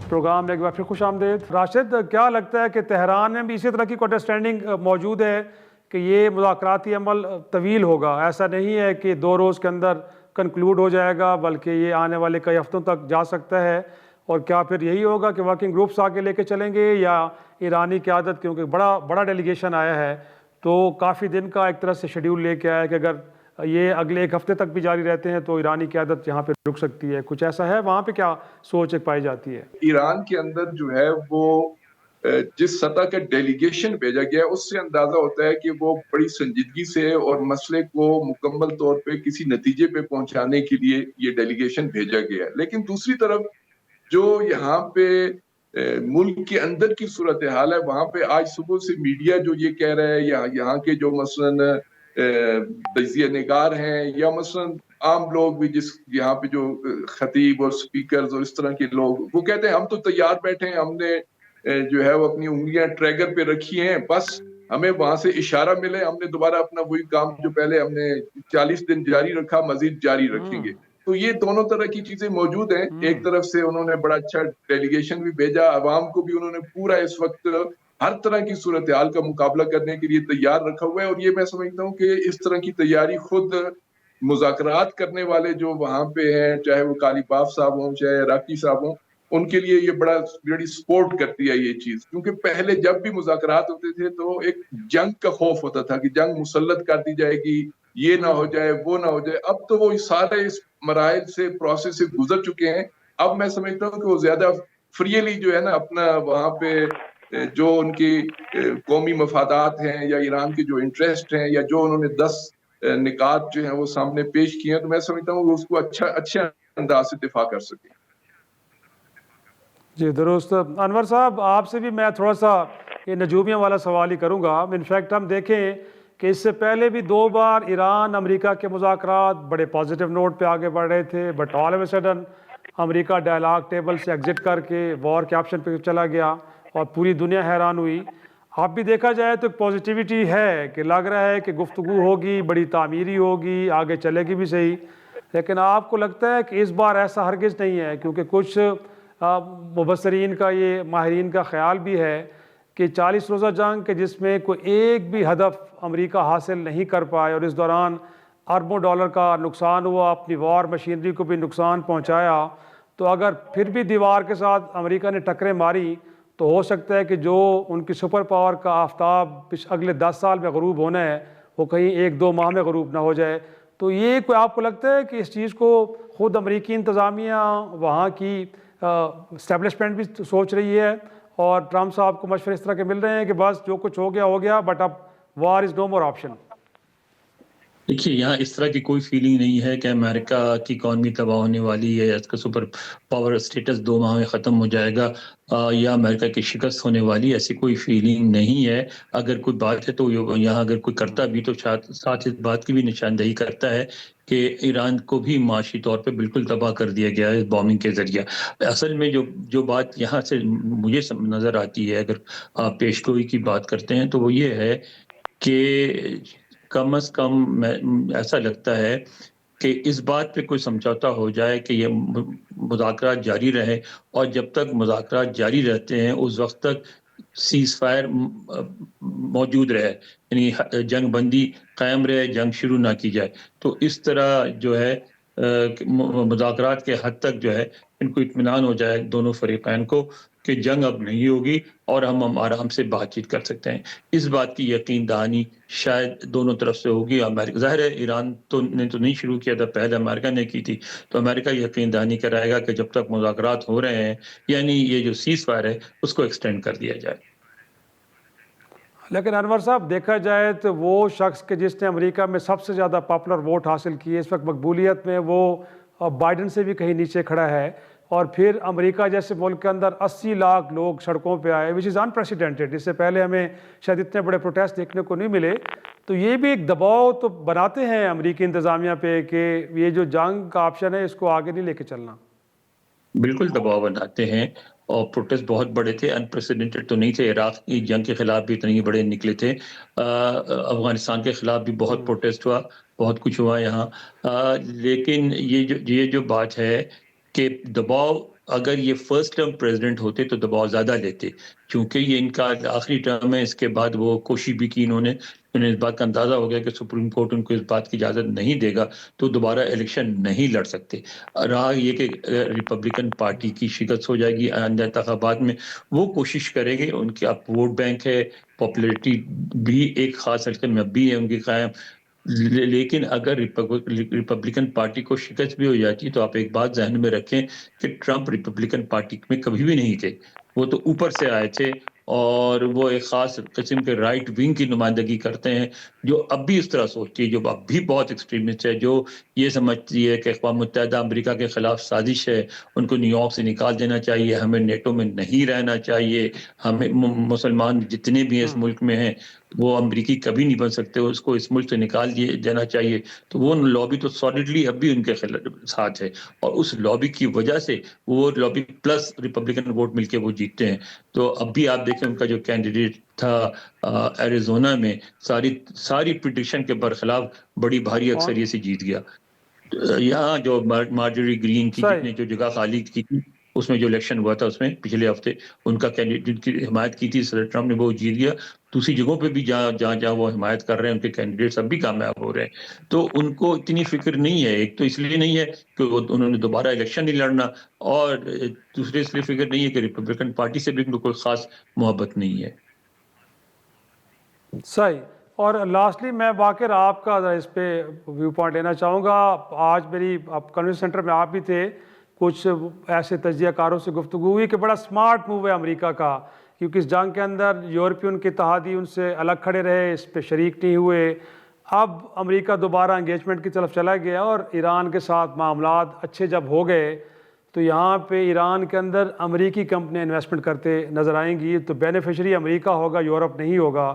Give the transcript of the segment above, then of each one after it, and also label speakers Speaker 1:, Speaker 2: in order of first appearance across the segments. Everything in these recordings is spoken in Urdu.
Speaker 1: پروگرام میں ایک بار پھر خوش آمدید۔ راشد، کیا لگتا ہے کہ تہران میں بھی اسی طرح کی کوئی انڈرسٹینڈنگ موجود ہے کہ یہ مذاکراتی عمل طویل ہوگا؟ ایسا نہیں ہے کہ 2 روز کے اندر کنکلوڈ ہو جائے گا، بلکہ یہ آنے والے کئی ہفتوں تک جا سکتا ہے؟ اور کیا پھر یہی ہوگا کہ ورکنگ گروپس آگے لے کے چلیں گے، یا ایرانی قیادت کیونکہ بڑا ڈیلیگیشن آیا ہے تو کافی دن کا ایک طرح سے شیڈیول لے کے آیا کہ اگر یہ اگلے 1 ہفتے تک بھی جاری رہتے ہیں تو ایرانی قیادت یہاں پہ رک سکتی ہے؟ کچھ ایسا ہے وہاں پہ؟ کیا سوچ ایک پائی جاتی ہے؟
Speaker 2: ایران کے اندر جو ہے وہ جس سطح کا ڈیلیگیشن بھیجا گیا ہے اس سے اندازہ ہوتا ہے کہ وہ بڑی سنجیدگی سے اور مسئلے کو مکمل طور پہ کسی نتیجے پہ پہنچانے کے لیے یہ ڈیلیگیشن بھیجا گیا ہے۔ لیکن دوسری طرف جو یہاں پہ ملک کے اندر کی صورتحال ہے، وہاں پہ آج صبح سے میڈیا جو یہ کہہ رہا ہے، یا یہاں کے جو مثلاً تجزیہ نگار ہیں، یا مثلاً عام لوگ بھی جس یہاں پہ جو خطیب اور سپیکرز اور اس طرح کے لوگ، وہ کہتے ہیں ہم تو تیار بیٹھے ہیں، ہم نے جو ہے وہ اپنی انگلیاں ٹریگر پہ رکھی ہیں، بس ہمیں وہاں سے اشارہ ملے، ہم نے دوبارہ اپنا وہی کام جو پہلے ہم نے 40 دن جاری رکھا مزید جاری رکھیں گے۔ تو یہ دونوں طرح کی چیزیں موجود ہیں۔ ایک طرف سے انہوں نے بڑا اچھا ڈیلیگیشن بھی بھیجا، عوام کو بھی انہوں نے پورا اس وقت ہر طرح کی صورتحال کا مقابلہ کرنے کے لیے تیار رکھا ہوا ہے، اور یہ میں سمجھتا ہوں کہ اس طرح کی تیاری خود مذاکرات کرنے والے جو وہاں پہ ہیں، چاہے وہ قالیباف صاحب ہوں چاہے راکی صاحب ہوں، ان کے لیے یہ بڑی سپورٹ کرتی ہے یہ چیز، کیونکہ پہلے جب بھی مذاکرات ہوتے تھے تو ایک جنگ کا خوف ہوتا تھا کہ جنگ مسلط کر دی جائے گی، یہ نہ ہو جائے وہ نہ ہو جائے۔ اب تو وہ سارے اس مراحل سے پروسیس سے گزر چکے ہیں۔ اب میں سمجھتا ہوں کہ وہ زیادہ فریلی جو ہے نا اپنا وہاں پہ جو ان کی قومی مفادات ہیں یا ایران کے جو انٹرسٹ ہیں یا جو انہوں نے 10 نکات جو ہیں وہ سامنے پیش کیے ہیں، تو میں سمجھتا ہوں کہ اس کو اچھے انداز سے دفاع کر سکیں۔
Speaker 1: جی درست۔ انور صاحب، آپ سے بھی میں تھوڑا سا یہ نجومیوں والا سوال ہی کروں گا۔ انفیکٹ ہم دیکھیں کہ اس سے پہلے بھی 2 بار ایران امریکہ کے مذاکرات بڑے پازیٹیو نوٹ پہ آگے بڑھ رہے تھے، but all of a sudden America dialogue table سے ایگزٹ کر کے وار کے آپشن پہ چلا گیا اور پوری دنیا حیران ہوئی۔ اب بھی دیکھا جائے تو ایک پازیٹیوٹی ہے کہ لگ رہا ہے کہ گفتگو ہوگی، بڑی تعمیری ہوگی، آگے چلے گی بھی صحیح، لیکن آپ کو لگتا ہے کہ اس بار ایسا ہرگز نہیں ہے؟ کیونکہ کچھ مبصرین کا، یہ ماہرین کا خیال بھی ہے کہ 40 روزہ جنگ کے جس میں کوئی ایک بھی ہدف امریکہ حاصل نہیں کر پائے اور اس دوران اربوں ڈالر کا نقصان ہوا، اپنی وار مشینری کو بھی نقصان پہنچایا، تو اگر پھر بھی دیوار کے ساتھ امریکہ نے ٹکریں ماری تو ہو سکتا ہے کہ جو ان کی سپر پاور کا آفتاب اگلے 10 سال میں غروب ہونا ہے وہ کہیں 1-2 ماہ میں غروب نہ ہو جائے۔ تو یہ کوئی آپ کو لگتا ہے کہ اس چیز کو خود امریکی انتظامیہ، وہاں کی اسٹیبلشمنٹ بھی سوچ رہی ہے، اور ٹرمپ صاحب کو مشورے اس طرح کے مل رہے ہیں کہ بس جو کچھ ہو گیا، بٹ اب وار از نو مور آپشن؟
Speaker 3: دیکھیے، یہاں اس طرح کی کوئی فیلنگ نہیں ہے کہ امریکہ کی اکانومی تباہ ہونے والی ہے، اس کا سپر پاور اسٹیٹس 2 ماہ میں ختم ہو جائے گا، یا امریکہ کی شکست ہونے والی، ایسی کوئی فیلنگ نہیں ہے۔ اگر کوئی بات ہے تو یہاں اگر کوئی کرتا بھی تو ساتھ اس بات کی بھی نشاندہی کرتا ہے کہ ایران کو بھی معاشی طور پہ بالکل تباہ کر دیا گیا ہے بامبنگ کے ذریعہ۔ اصل میں جو بات یہاں سے مجھے نظر آتی ہے، اگر آپ پیش گوئی کی بات کرتے ہیں، تو وہ یہ ہے کہ کم از کم ایسا لگتا ہے کہ اس بات پہ کوئی سمجھوتا ہو جائے کہ یہ مذاکرات جاری رہے، اور جب تک مذاکرات جاری رہتے ہیں اس وقت تک سیز فائر موجود رہے، یعنی جنگ بندی قائم رہے، جنگ شروع نہ کی جائے۔ تو اس طرح جو ہے مذاکرات کے حد تک جو ہے ان کو اطمینان ہو جائے دونوں فریقین کو کہ جنگ اب نہیں ہوگی اور ہم آرام سے بات چیت کر سکتے ہیں۔ اس بات کی یقین دہانی شاید دونوں طرف سے ہوگی۔ امریکہ ظاہر ہے ایران نے تو نہیں شروع کیا تھا، پہلے امریکہ نے کی تھی، تو امریکہ یقین دہانی کرائے گا کہ جب تک مذاکرات ہو رہے ہیں، یعنی یہ جو سیز فائر ہے اس کو ایکسٹینڈ کر دیا جائے۔
Speaker 1: لیکن انور صاحب، دیکھا جائے تو وہ شخص کہ جس نے امریکہ میں سب سے زیادہ پاپولر ووٹ حاصل کی ہے اس وقت مقبولیت میں، وہ بائیڈن سے بھی کہیں نیچے کھڑا ہے، اور پھر امریکہ جیسے ملک کے اندر 80 لاکھ لوگ سڑکوں پہ آئے، وچ از انپریسیڈنٹڈ۔ اس سے پہلے ہمیں شاید اتنے بڑے پروٹیسٹ دیکھنے کو نہیں ملے۔ تو یہ بھی ایک دباؤ تو بناتے ہیں امریکی انتظامیہ پہ کہ یہ جو جنگ کا آپشن ہے اس کو آگے نہیں لے کے چلنا۔
Speaker 3: بالکل دباؤ بناتے ہیں، اور پروٹیسٹ بہت بڑے تھے، انپریسیڈنٹڈ تو نہیں تھے۔ عراق کی جنگ کے خلاف بھی اتنے بڑے نکلے تھے، افغانستان کے خلاف بھی بہت پروٹیسٹ ہوا، بہت کچھ ہوا یہاں۔ لیکن یہ جو بات ہے کہ دباؤ اگر یہ فرسٹ ٹرم پریزیڈنٹ ہوتے تو دباؤ زیادہ لیتے، چونکہ یہ ان کا آخری ٹرم ہے. اس کے بعد وہ کوشش بھی کی انہیں اس بات کا اندازہ ہو گیا کہ سپریم کورٹ ان کو اس بات کی اجازت نہیں دے گا تو دوبارہ الیکشن نہیں لڑ سکتے. رہا یہ کہ ریپبلکن پارٹی کی شکست ہو جائے گی آئندہ انتخابات میں، وہ کوشش کریں گے. ان کی اب ووٹ بینک ہے، پاپولیرٹی بھی ایک خاص حلقے میں بھی ہے ان کی قائم. لیکن اگر ریپبلکن پارٹی کو شکست بھی ہو جاتی تو آپ ایک بات ذہن میں رکھیں کہ ٹرمپ ریپبلکن پارٹی میں کبھی بھی نہیں تھے، وہ تو اوپر سے آئے تھے، اور وہ ایک خاص قسم کے رائٹ ونگ کی نمائندگی کرتے ہیں جو اب بھی اس طرح سوچتی ہے، جو اب بھی بہت ایکسٹریمسٹ ہے، جو یہ سمجھتی ہے کہ اقوام متحدہ امریکہ کے خلاف سازش ہے، ان کو نیو یارک سے نکال دینا چاہیے، ہمیں نیٹو میں نہیں رہنا چاہیے، ہمیں مسلمان جتنے بھی ہیں اس ملک میں ہیں وہ امریکی کبھی نہیں بن سکتے، اس کو اس ملک سے نکال دینا چاہیے. تو وہ لابی تو سالڈلی اب بھی ان کے ساتھ ہے، اور اس لابی کی وجہ سے وہ لابی پلس ریپبلکن ووٹ مل کے وہ جیتتے ہیں. تو اب بھی آپ دیکھیں ان کا جو کینڈیڈیٹ تھا ایریزونا میں ساری پریڈکشن کے برخلاف بڑی بھاری اکثریت سے جیت گیا. یہاں جو مارجری گرین کی
Speaker 1: صحیح.
Speaker 3: جتنے جو جگہ خالی کی تھی اس میں جو الیکشن ہوا تھا اس میں پچھلے ہفتے ان کا کینڈیڈیٹ کی حمایت کی تھی صدر ٹرمپ نے، وہ جیت گیا. دوسری جگہوں پہ بھی جہاں وہ حمایت کر رہے ہیں ان کے کینڈیڈیٹ سب بھی کامیاب ہو رہے ہیں. تو ان کو اتنی فکر نہیں ہے، ایک تو اس لیے نہیں ہے کہ انہوں نے دوبارہ الیکشن نہیں لڑنا، اور دوسرے اس لیے فکر نہیں ہے کہ ریپبلکن پارٹی سے بھی ان کو کوئی خاص محبت نہیں ہے.
Speaker 1: صحیح. اور لاسٹلی میں باقر آپ کا اس پہ ویو پوائنٹ لینا چاہوں گا. آج میری کنونشن سینٹر میں آپ بھی تھے، کچھ ایسے تجزیہ کاروں سے گفتگو ہوئی کہ بڑا سمارٹ موو ہے امریکہ کا، کیونکہ اس جنگ کے اندر یورپین کے اتحادی ان سے الگ کھڑے رہے، اس پہ شریک نہیں ہوئے. اب امریکہ دوبارہ انگیجمنٹ کی طرف چلا گیا، اور ایران کے ساتھ معاملات اچھے جب ہو گئے تو یہاں پہ ایران کے اندر امریکی کمپنیاں انویسٹمنٹ کرتے نظر آئیں گی. تو بینیفیشری امریکہ ہوگا، یورپ نہیں ہوگا.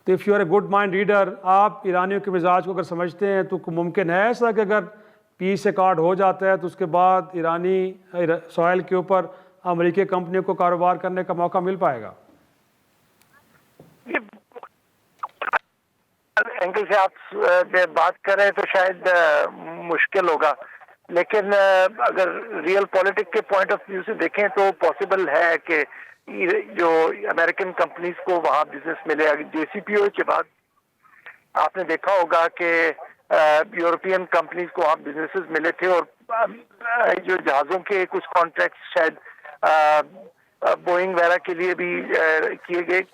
Speaker 1: تو if you are a good mind reader, آپ ایرانیوں کے مزاج کو اگر سمجھتے ہیں تو ممکن ہے ایسا کہ اگر پیس ایکارڈ ہو جاتا ہے تو اس کے بعد ایرانی سوائل کے اوپر امریکی کمپنیوں کو کاروبار کرنے کا موقع مل پائے گا؟
Speaker 4: اینگل سے آپ بات کر رہے ہیں تو شاید مشکل ہوگا، لیکن اگر ریئل پولیٹک کے پوائنٹ آف ویو سے دیکھیں تو پاسبل ہے کہ جو امریکن کمپنیز کو وہاں بزنس ملے. جے سی پی او کے بعد آپ نے دیکھا ہوگا کہ یورپین کمپنیز کو وہاں بزنسز ملے تھے، اور جو جہازوں کے کچھ کانٹریکٹ شاید بوئنگ وغیرہ کے لیے بھی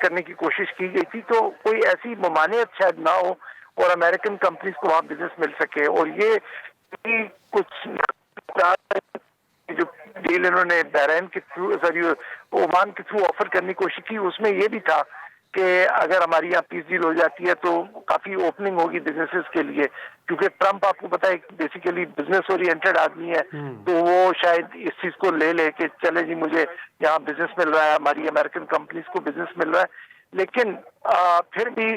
Speaker 4: کرنے کی کوشش کی گئی تھی. تو کوئی ایسی ممانعت شاید نہ ہو اور امریکن کمپنیز کو وہاں بزنس مل سکے. اور یہ کچھ جو ڈیل انہوں نے بحرین کے تھرو عمان کے تھرو آفر کرنے کی کوشش کی، اس میں یہ بھی تھا کہ اگر ہماری یہاں پیس ڈیل ہو جاتی ہے تو کافی اوپننگ ہوگی بزنسز کے لیے، کیونکہ ٹرمپ آپ کو پتا ہے بیسیکلی بزنس اورینٹڈ آدمی ہے. تو وہ شاید اس چیز کو لے کے چلے جی مجھے یہاں بزنس مل رہا ہے، ہماری امریکن کمپنیز کو بزنس مل رہا ہے. لیکن پھر بھی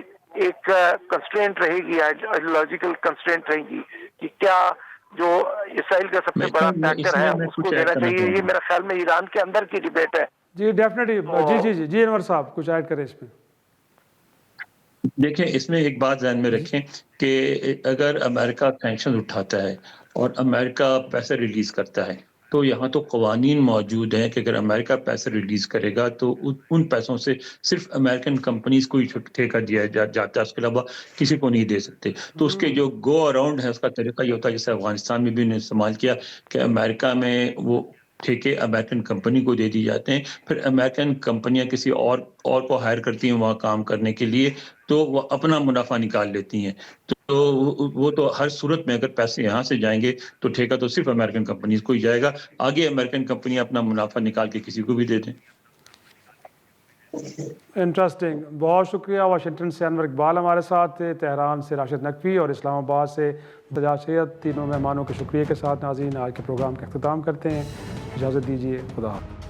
Speaker 4: ایک کنسٹرینٹ رہے گی، آئیڈیولوجیکل کنسٹرینٹ رہے گی کہ کیا جو اسرائیل کا سب سے بڑا فیکٹر ہے اس کو دینا چاہیے. یہ میرا خیال میں ایران کے اندر کی ڈیبیٹ ہے.
Speaker 1: جی ڈیفینیٹلی. جی انور صاحب کچھ ایڈ کریں اس میں.
Speaker 3: دیکھیں اس میں ایک بات ذہن میں رکھیں کہ اگر امریکہ سینکشن اٹھاتا ہے اور امریکہ پیسے ریلیز کرتا ہے تو یہاں تو قوانین موجود ہیں کہ اگر امریکہ پیسے ریلیز کرے گا تو ان پیسوں سے صرف امریکن کمپنیز کو ہی ٹھیکہ دیا جاتا ہے، اس کے علاوہ کسی کو نہیں دے سکتے. تو اس کے جو گو اراؤنڈ ہے اس کا طریقہ یہ ہوتا ہے جیسے افغانستان میں بھی انہوں نے استعمال کیا کہ امریکہ میں وہ ٹھیکے امریکن کمپنی کو دے دی جاتے ہیں، پھر امریکن کمپنیاں کسی اور کو ہائر کرتی ہیں وہاں کام کرنے کے لیے، تو وہ اپنا منافع نکال لیتی ہیں. تو وہ تو ہر صورت میں اگر پیسے یہاں سے جائیں گے تو ٹھیکہ تو صرف امریکن کمپنیز کو ہی جائے گا، آگے امریکن کمپنیاں اپنا منافع نکال کے کسی کو بھی دے دیں.
Speaker 1: انٹرسٹنگ. بہت شکریہ. واشنگٹن سے انور اقبال ہمارے ساتھ تھے، تہران سے راشد نقوی اور اسلام آباد سے سجاد سید. تینوں مہمانوں کے شکریہ کے ساتھ ناظرین آج کے پروگرام کا اختتام کرتے ہیں. اجازت دیجیے. خدا حافظ.